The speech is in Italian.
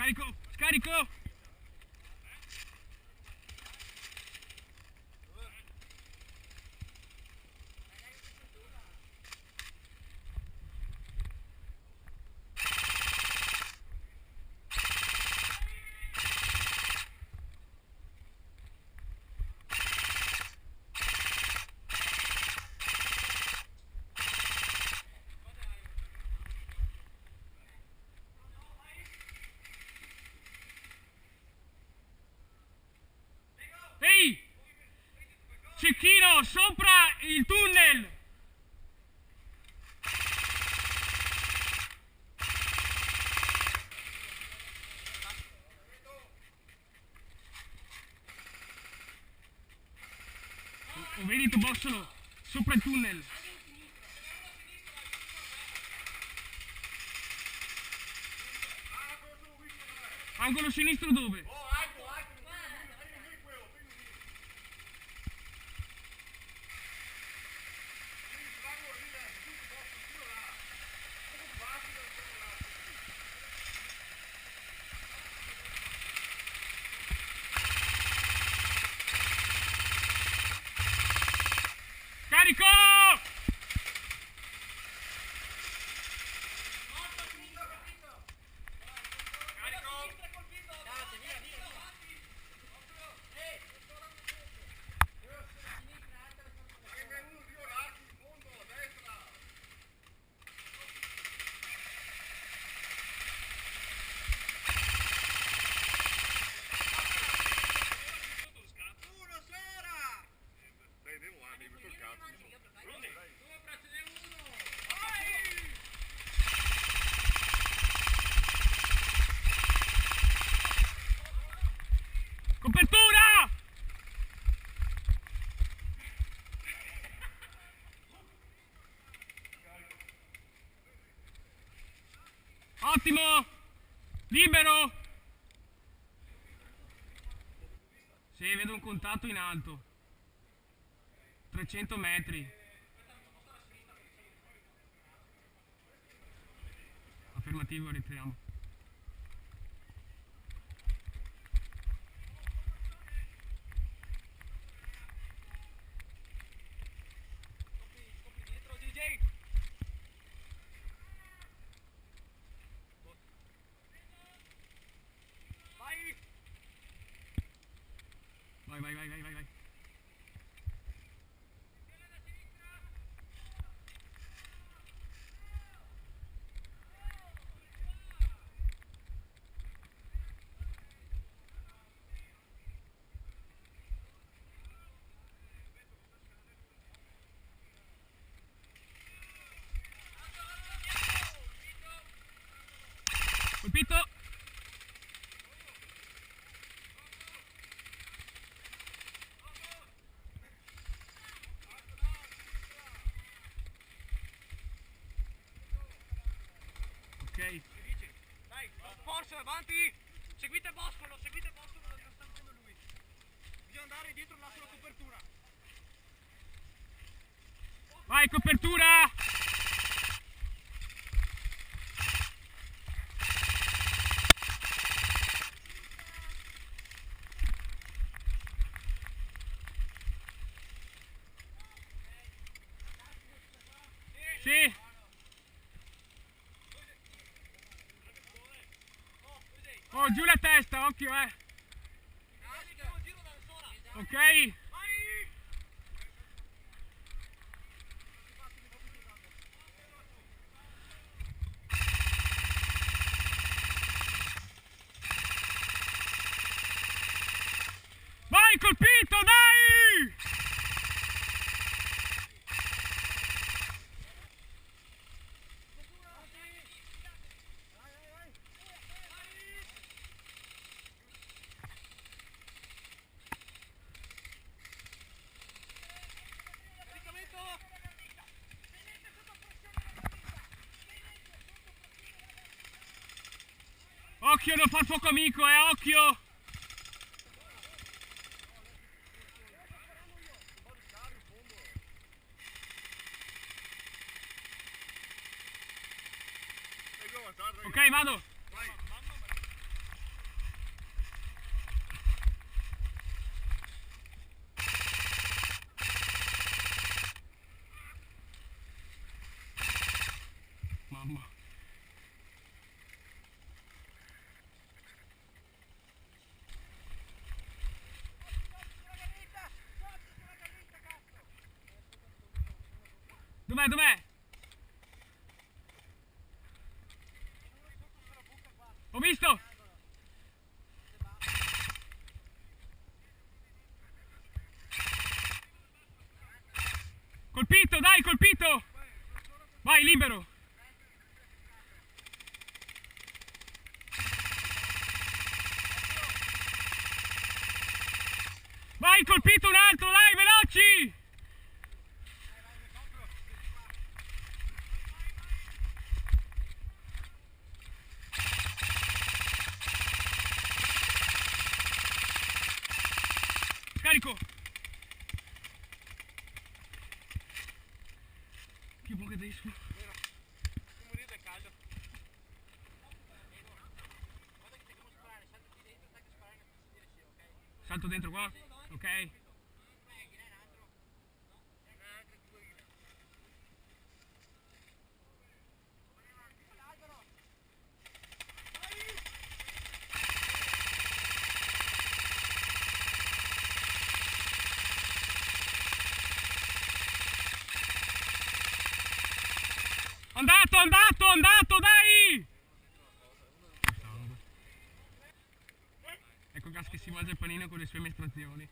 Scarico, scarico! Ehi! Cecchino, sopra il tunnel! Ho veduto bossolo, sopra il tunnel! Angolo sinistro dove? Carico! Copertura! Ottimo! Libero! Sì, vedo un contatto in alto. 300 metri. Affermativo, rientriamo. Vai, vai, vai, vai, vai, vai. Colpito! Ok. Dai, forza, avanti! Seguite Boscolo, lo sta facendo lui. Bisogna andare dietro la sua copertura. Vai, copertura! Sì! Oh, giù la testa, occhio, Ok? Vai, colpito, dai! Occhio, non far fuoco amico, occhio! Ok, vado! insomma. Dov'è, dov'è? Ho visto! Colpito, dai, colpito! Vai, libero! Vai, colpito un altro, dai, veloci! Carico! Che buco adesso! Non morire da caldo. Guarda che dobbiamo sparare, saltati dentro, attacca a sparare nella stessa direzione, ok? Salto dentro qua? Ok. Andato, dai! Ecco Gas che si mangia il panino con le sue mestrazioni.